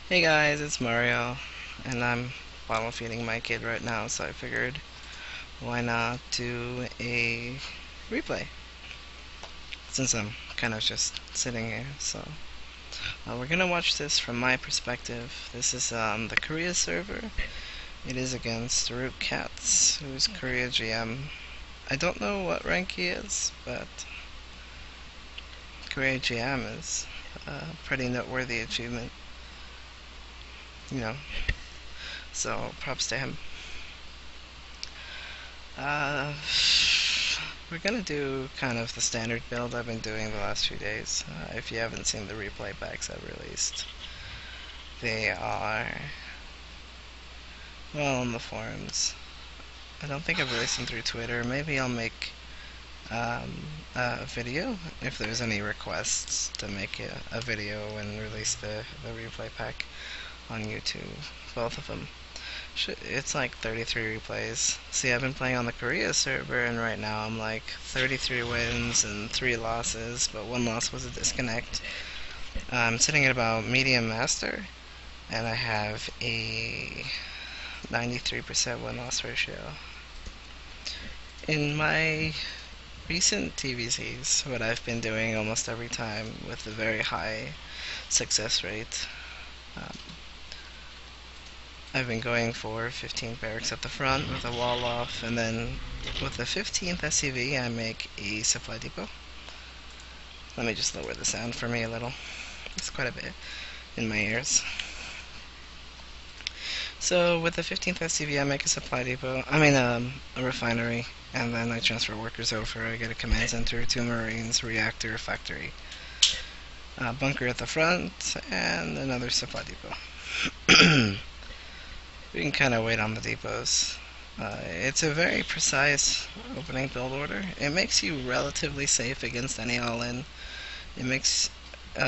Hey guys, it's Mario, and I'm bottle feeding my kid right now, so I figured why not do a replay since I'm kind of just sitting here. So we're gonna watch this from my perspective. This is the Korea server. It is against RooT Catz, who's Korea GM. I don't know what rank he is, but Korea GM is a pretty noteworthy achievement, you know. So props to him. Uh, we're gonna do kind of the standard build I've been doing the last few days. If you haven't seen the replay packs I've released, they are, well, on the forums. I don't think I've released them through Twitter. Maybe I'll make a video if there's any requests to make a video and release the replay pack on YouTube. Both of them. It's like 33 replays. See, I've been playing on the Korea server, and right now I'm like 33 wins and 3 losses, but 1 loss was a disconnect. I'm sitting at about medium master, and I have a 93% win-loss ratio. In my recent TvZs, what I've been doing almost every time with a very high success rate, I've been going for 15 barracks at the front with a wall off, and then with the 15th SCV I make a supply depot. Let me just lower the sound for me a little. It's quite a bit in my ears. So with the 15th SCV I make a supply depot, a refinery, and then I transfer workers over. I get a command center, 2 marines, reactor, factory, bunker at the front, and another supply depot. We can kind of wait on the depots. It's a very precise opening build order. It makes you relatively safe against any all-in. It makes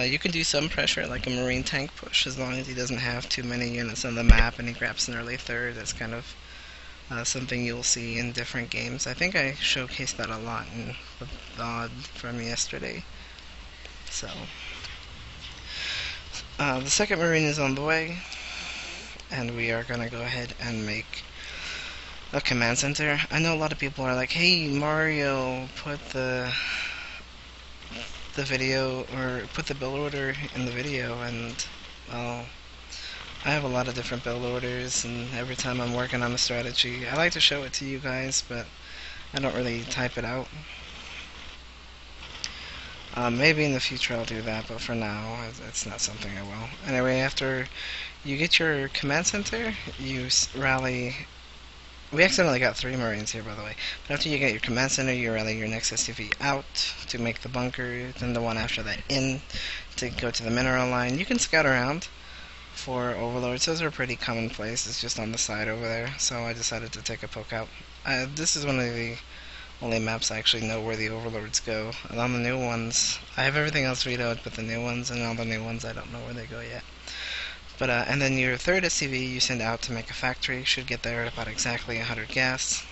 you can do some pressure like a marine tank push as long as he doesn't have too many units on the map and he grabs an early third. That's kind of something you'll see in different games. I think I showcased that a lot in the VOD from yesterday. So the second marine is on the way, and we are going to go ahead and make a command center. I know a lot of people are like, hey Mario, put the video, or put the build order in the video, and well, I have a lot of different build orders, and every time I'm working on a strategy I like to show it to you guys, but I don't really type it out. Maybe in the future I'll do that, but for now it's not something I will. Anyway, after you get your command center, you rally. We accidentally got 3 marines here, by the way. But after you get your command center, you rally your next SCV out to make the bunker, then the one after that in to go to the mineral line. You can scout around for overlords. Those are pretty commonplace. It's just on the side over there, so I decided to take a poke out. This is one of the only maps I actually know where the overlords go. And on the new ones, I have everything else vetoed but the new ones, and all the new ones I don't know where they go yet. But and then your third SCV you send out to make a factory. Should get there at about exactly 100 gas.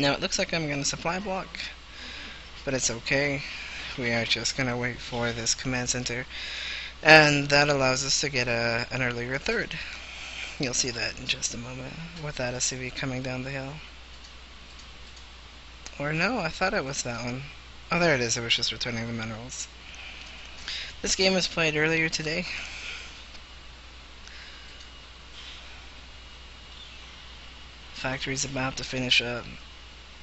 Now it looks like I'm going to supply block, but it's okay. We are just going to wait for this command center, and that allows us to get an earlier third. You'll see that in just a moment with that SCV coming down the hill. Or no, I thought it was that one. Oh, there it is. It was just returning the minerals. This game was played earlier today. Factory's about to finish up.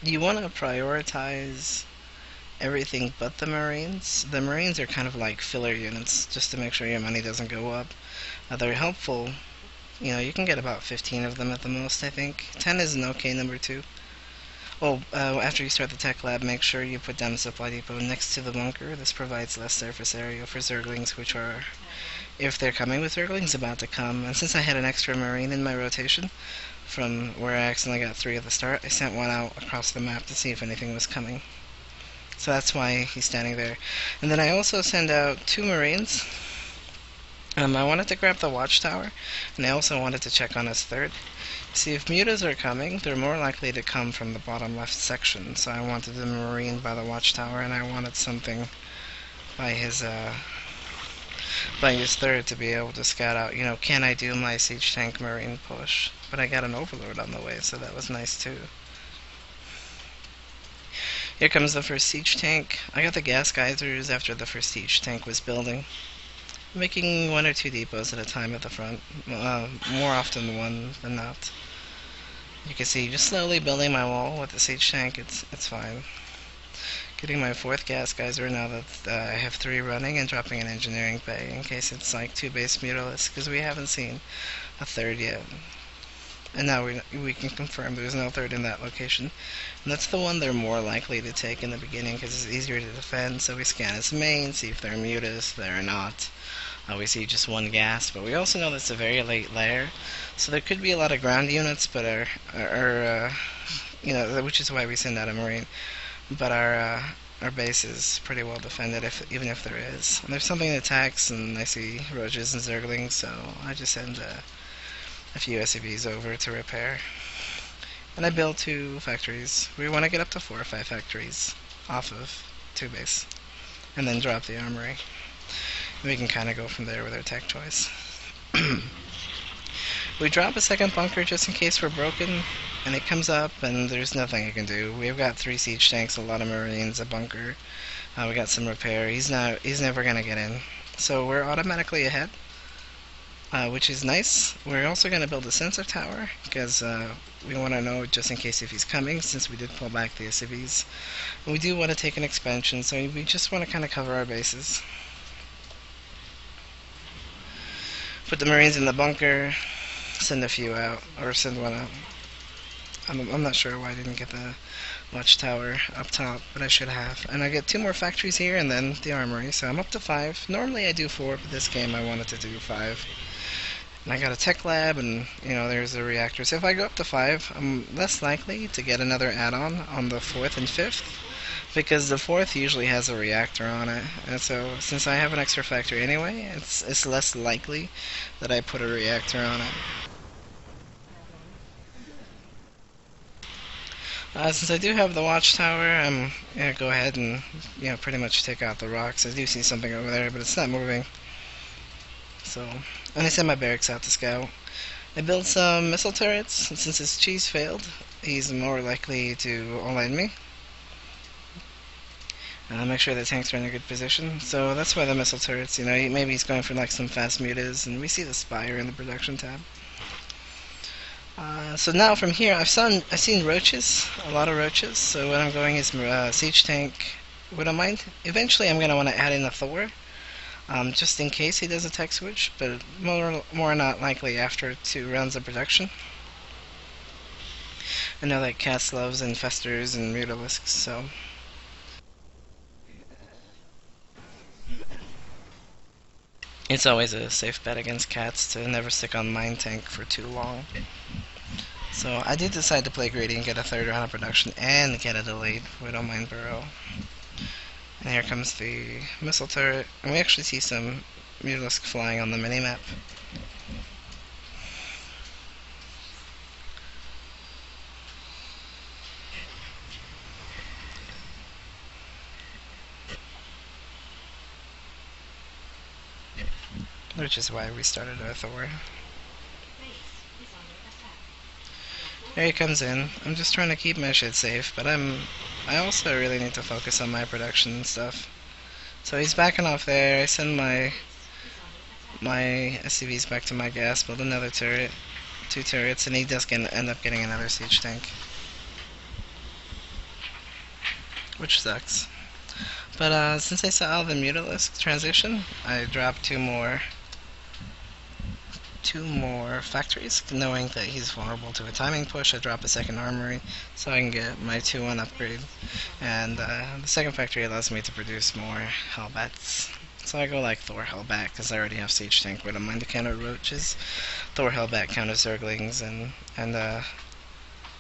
You want to prioritize everything but the marines. The marines are kind of like filler units, just to make sure your money doesn't go up. They're helpful. You know, you can get about 15 of them at the most, I think. 10 is an okay number too. Oh, after you start the tech lab, make sure you put down the supply depot next to the bunker. This provides less surface area for zerglings, which are, if they're coming with zerglings, about to come. And since I had an extra marine in my rotation, from where I accidentally got 3 at the start, I sent one out across the map to see if anything was coming. So that's why he's standing there. And then I also send out 2 marines. I wanted to grab the watchtower, and I also wanted to check on his third. See, if mutas are coming, they're more likely to come from the bottom left section, so I wanted the marine by the watchtower, and I wanted something by his but I used third to be able to scout out, can I do my siege tank marine push? But I got an overlord on the way, so that was nice too. Here comes the first siege tank. I got the gas geysers after the first siege tank was building, making 1 or 2 depots at a time at the front, more often one than not. You can see just slowly building my wall with the siege tank. It's fine. Getting my 4th gas geyser now that I have 3 running, and dropping an engineering bay in case it's like 2 base mutalisks, because we haven't seen a 3rd yet. And now we can confirm there's no 3rd in that location. And that's the one they're more likely to take in the beginning because it's easier to defend, so we scan its main, see if they're mutas, they're not. We see just 1 gas, but we also know that's a very late layer, so there could be a lot of ground units, but which is why we send out a marine. But our base is pretty well defended, even if there is. And there's something that attacks, and I see roaches and zerglings, so I just send a few SCVs over to repair. And I build 2 factories. We want to get up to 4 or 5 factories off of 2 base, and then drop the armory. We can kind of go from there with our tech choice. We drop a 2nd bunker just in case we're broken, and it comes up and there's nothing I can do. We've got 3 siege tanks, a lot of marines, a bunker. We got some repair. He's never gonna get in, so we're automatically ahead, which is nice. We're also gonna build a sensor tower because we want to know just in case if he's coming, since we did pull back the SCVs. And we do want to take an expansion, so we just want to kind of cover our bases. Put the marines in the bunker, send a few out, or send 1 out. I'm not sure why I didn't get the watchtower up top, but I should have. And I get 2 more factories here, and then the armory, so I'm up to 5. Normally I do 4, but this game I wanted to do 5. And I got a tech lab, and there's the reactor. So if I go up to 5, I'm less likely to get another add-on on the 4th and 5th, because the 4th usually has a reactor on it, and so since I have an extra factory anyway, it's less likely that I put a reactor on it. Since I do have the watchtower, I'm gonna go ahead and pretty much take out the rocks. I do see something over there, but it's not moving. So, and I send my barracks out to scout. I built some missile turrets, and since his cheese failed, he's more likely to align me. Make sure the tanks are in a good position. So that's why the missile turrets, maybe he's going for like some fast mutas, and we see the spire in the production tab. So now from here, I've seen roaches, a lot of roaches. So what I'm going is siege tank. What I mind, eventually I'm going to want to add in a Thor, just in case he does a tech switch, but more not likely after 2 rounds of production. I know that Catz loves infestors and mutalisks, so. It's always a safe bet against Catz to never stick on mine tank for too long. So I did decide to play greedy and get a 3rd round of production and get a delayed Widow Mine Burrow. And here comes the missile turret, and we actually see some mutalisk flying on the minimap. Which is why we started with Thor. Here he comes in. I'm just trying to keep my shit safe, but I also really need to focus on my production and stuff. So he's backing off there. I send my SCVs back to my gas, build another turret, 2 turrets, and he does end up getting another siege tank, which sucks. But since I saw the mutalisk transition, I dropped 2 more factories, knowing that he's vulnerable to a timing push. I drop a 2nd armory so I can get my 2-1 upgrade, and the 2nd factory allows me to produce more Hellbats. So I go like Thor Hellbat because I already have siege tank, but I don't mind to counter roaches. Thor Hellbat counters zerglings and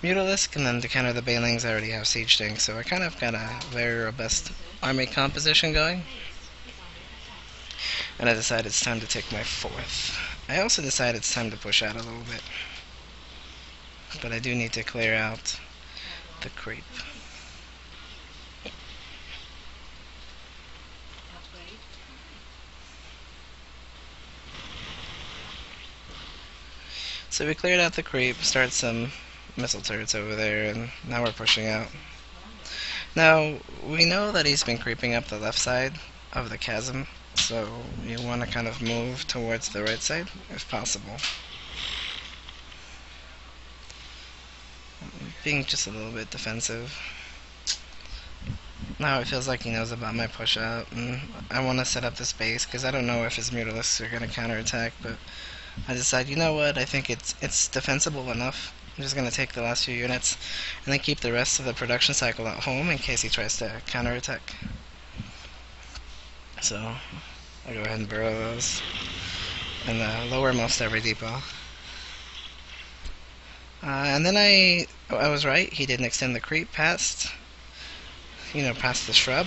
mutalisk, and then to counter the banelings I already have siege tank. So I kind of got a very robust army composition going. And I decided it's time to take my 4th. I also decided it's time to push out a little bit, but I do need to clear out the creep. So we cleared out the creep, started some missile turrets over there, and now we're pushing out. Now, we know that he's been creeping up the left side of the chasm, so you want to kind of move towards the right side, if possible. Being just a little bit defensive. Now it feels like he knows about my push out, and I want to set up this base, because I don't know if his mutalisks are going to counterattack, but I decide, you know what, I think it's defensible enough. I'm just going to take the last few units and then keep the rest of the production cycle at home in case he tries to counterattack. So I'll go ahead and burrow those in the lowermost every depot. And then I was right, he didn't extend the creep past the shrub.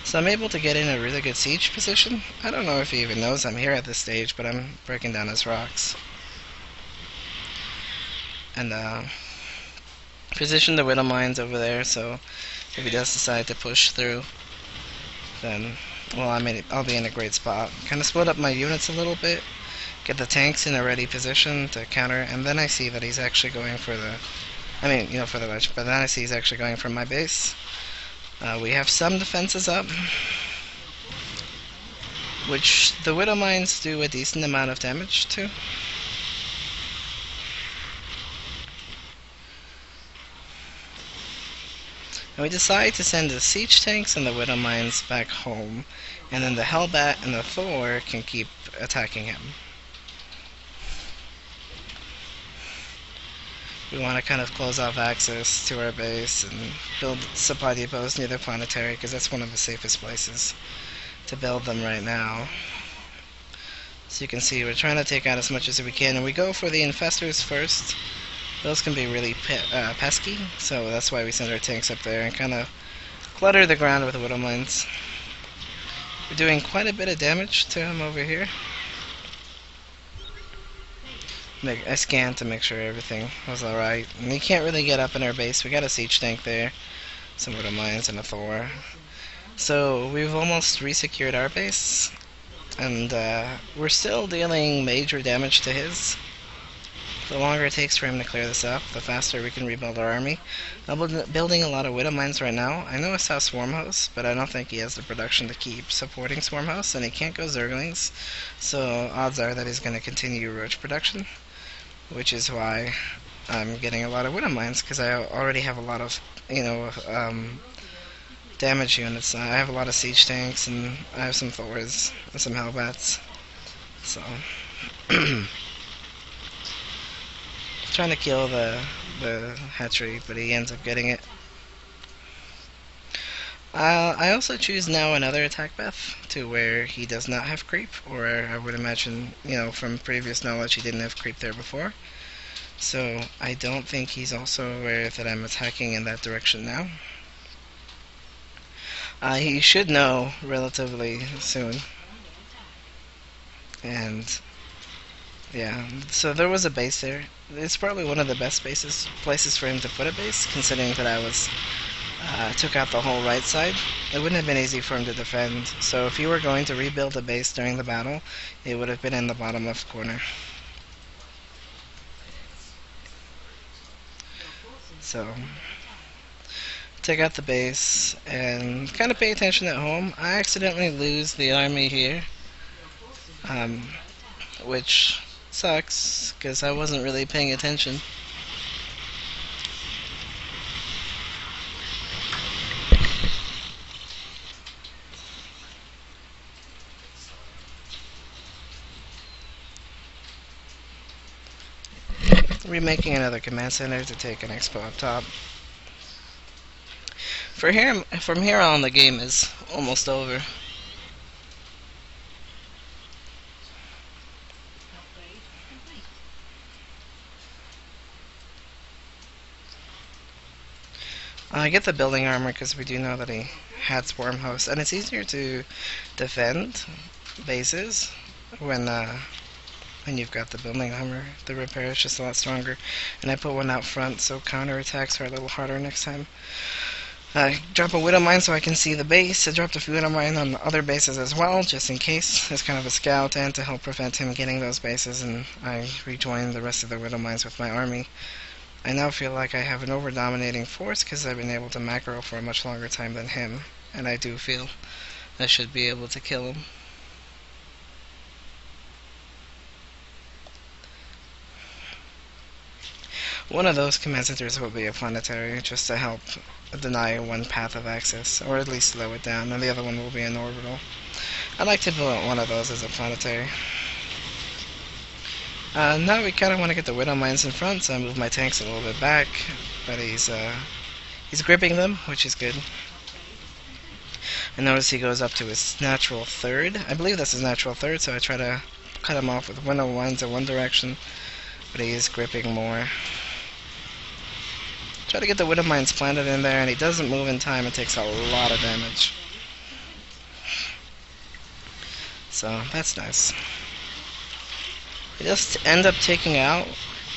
So I'm able to get in a really good siege position. I don't know if he even knows I'm here at this stage, but I'm breaking down his rocks. And position the widow mines over there, so if he does decide to push through, then, well, I'll be in a great spot. Kind of split up my units a little bit, get the tanks in a ready position to counter, and then I see that he's actually going for the, for the ledge, but then I see he's actually going for my base. We have some defenses up, which the widow mines do a decent amount of damage to. And we decide to send the siege tanks and the widow mines back home, and then the Hellbat and the Thor can keep attacking him. We want to kind of close off access to our base and build supply depots near the planetary, because that's one of the safest places to build them right now. So you can see we're trying to take out as much as we can, and we go for the infestors first. Those can be really pesky, so that's why we send our tanks up there and kind of clutter the ground with widow mines. We're doing quite a bit of damage to him over here. I scanned to make sure everything was alright. And he can't really get up in our base. We got a siege tank there, some widow mines, and a Thor. So we've almost resecured our base, and we're still dealing major damage to his. The longer it takes for him to clear this up, the faster we can rebuild our army. I'm building a lot of widow mines right now. I know I saw Swarmhouse, but I don't think he has the production to keep supporting Swarmhouse, and he can't go Zerglings, so odds are that he's going to continue Roach production, which is why I'm getting a lot of widow mines, because I already have a lot of, damage units. I have a lot of siege tanks, and I have some Thors and some Hellbats, so... trying to kill the hatchery, but he ends up getting it. I also choose now another attack path to where he does not have creep, or I would imagine, from previous knowledge he didn't have creep there before. So I don't think he's also aware that I'm attacking in that direction now. He should know relatively soon. And yeah, so there was a base there. It's probably one of the best places for him to put a base, considering that I took out the whole right side. It wouldn't have been easy for him to defend, so if you were going to rebuild a base during the battle, it would have been in the bottom left corner. So, take out the base, and kind of pay attention at home. I accidentally lose the army here, which sucks, because I wasn't really paying attention. Remaking another command center to take an expo up top. From here on, the game is almost over. I get the building armor because we do know that he had Swarmhouse, and it's easier to defend bases when you've got the building armor. The repair is just a lot stronger, and I put one out front, so counterattacks are a little harder next time. I drop a Widow Mine so I can see the base. I dropped a few Widow Mine on the other bases as well, just in case, as kind of a scout and to help prevent him getting those bases, and I rejoined the rest of the Widow Mines with my army. I now feel like I have an over-dominating force because I've been able to macro for a much longer time than him, and I do feel I should be able to kill him. One of those command centers will be a planetary, just to help deny one path of access, or at least slow it down, and the other one will be an orbital. I'd like to build one of those as a planetary. Now we kind of want to get the Widow Mines in front, so I move my tanks a little bit back, but he's gripping them, which is good. And notice he goes up to his natural third. I believe that's his natural third, so I try to cut him off with Widow Mines in one direction, but he is gripping more. Try to get the Widow Mines planted in there, and he doesn't move in time and takes a lot of damage. So, that's nice. I just end up taking out,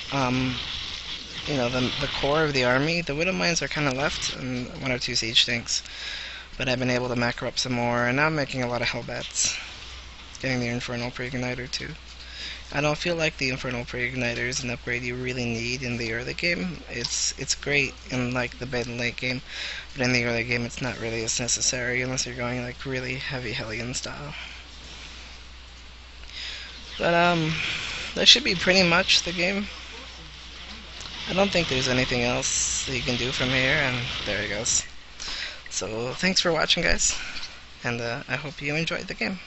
the core of the army. The Widow Mines are kind of left, and one or two siege tanks. But I've been able to macro up some more, and now I'm making a lot of Hellbats. Getting the Infernal Pre-Igniter, too. I don't feel like the Infernal Pre-Igniter is an upgrade you really need in the early game. It's great in like the mid and late game, but in the early game it's not really as necessary unless you're going like really heavy Hellion style. But that should be pretty much the game. I don't think there's anything else that you can do from here, and there it goes. So thanks for watching, guys, and I hope you enjoyed the game.